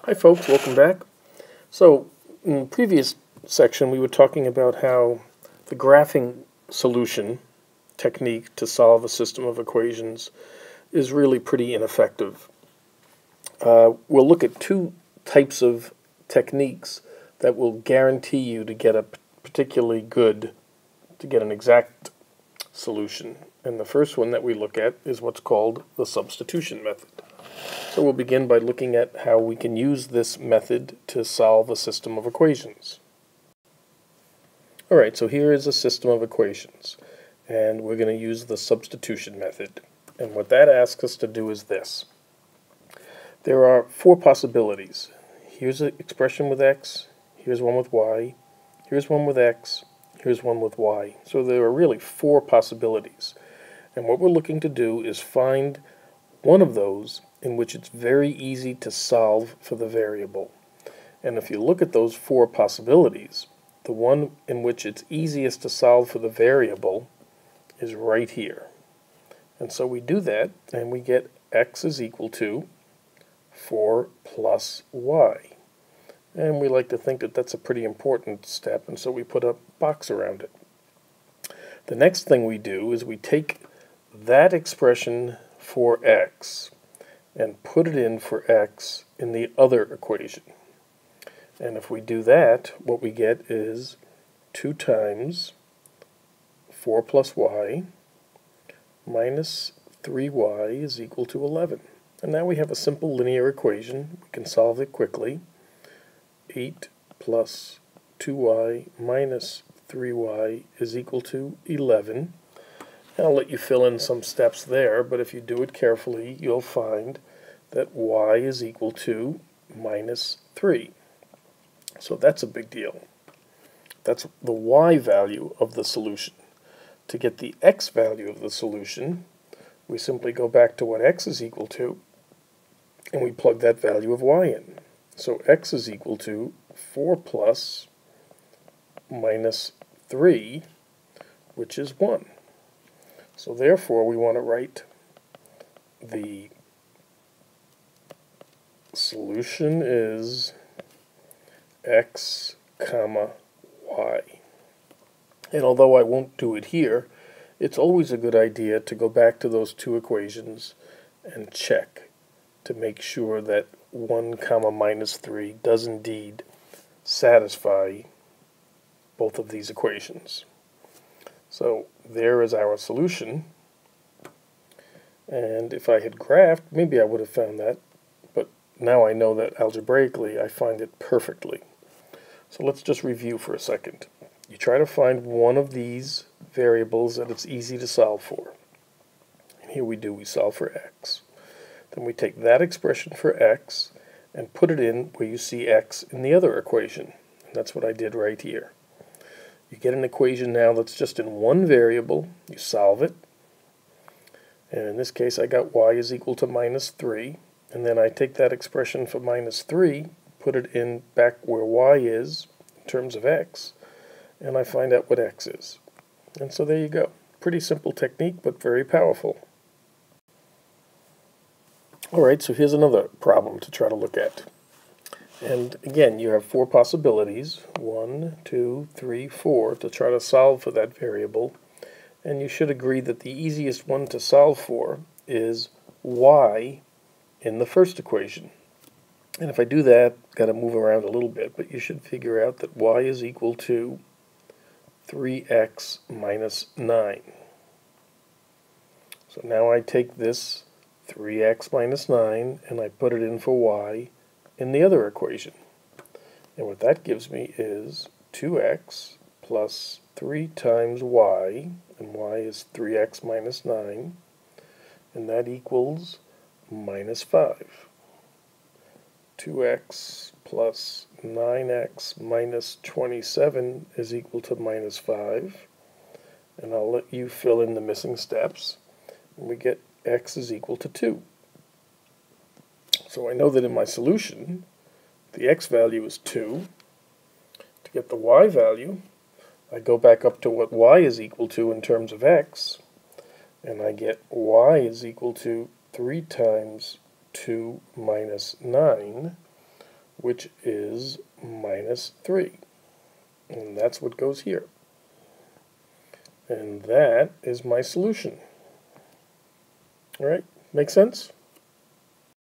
Hi folks, welcome back. So in the previous section we were talking about how the graphing solution technique to solve a system of equations is really pretty ineffective. We'll look at two types of techniques that will guarantee you to get an exact solution. And the first one that we look at is what's called the substitution method. So we'll begin by looking at how we can use this method to solve a system of equations. Alright, so here is a system of equations, and we're going to use the substitution method. And what that asks us to do is this. There are four possibilities. Here's an expression with x, here's one with y, here's one with x, here's one with y. So there are really four possibilities. And what we're looking to do is find one of those in which it's very easy to solve for the variable. And if you look at those four possibilities, the one in which it's easiest to solve for the variable is right here. And so we do that, and we get x is equal to 4 plus y. And we like to think that that's a pretty important step, and so we put a box around it. The next thing we do is we take that expression for x and put it in for x in the other equation. And if we do that, what we get is 2 times 4 plus y minus 3y is equal to 11. And now we have a simple linear equation. We can solve it quickly. 8 plus 2y minus 3y is equal to 11. I'll let you fill in some steps there, but if you do it carefully, you'll find that y is equal to minus 3. So that's a big deal. That's the y value of the solution. To get the x value of the solution, we simply go back to what x is equal to, and we plug that value of y in. So x is equal to 4 plus minus 3, which is 1. So therefore, we want to write the solution is x comma y. And although I won't do it here, it's always a good idea to go back to those two equations and check to make sure that 1 comma minus 3 does indeed satisfy both of these equations. So there is our solution, and if I had graphed, maybe I would have found that, but now I know that algebraically I find it perfectly. So let's just review for a second. You try to find one of these variables that it's easy to solve for. And here we solve for x. Then we take that expression for x and put it in where you see x in the other equation. And that's what I did right here. You get an equation now that's just in one variable. You solve it. And in this case, I got y is equal to minus 3. And then I take that expression for minus 3, put it in back where y is in terms of x, and I find out what x is. And so there you go. Pretty simple technique, but very powerful. Alright, so here's another problem to try to look at. And again, you have four possibilities, 1, 2, 3, 4, to try to solve for that variable. And you should agree that the easiest one to solve for is y in the first equation. And if I do that, got to move around a little bit, but you should figure out that y is equal to 3x minus 9. So now I take this 3x minus 9 and I put it in for y in the other equation. And what that gives me is 2x plus 3 times y, and y is 3x minus 9, and that equals minus 5. 2x plus 9x minus 27 is equal to minus 5. And I'll let you fill in the missing steps. And we get x is equal to 2. So I know that in my solution, the x value is 2. To get the y value, I go back up to what y is equal to in terms of x, and I get y is equal to 3 times 2 minus 9, which is minus 3. And that's what goes here. And that is my solution. All right, make sense?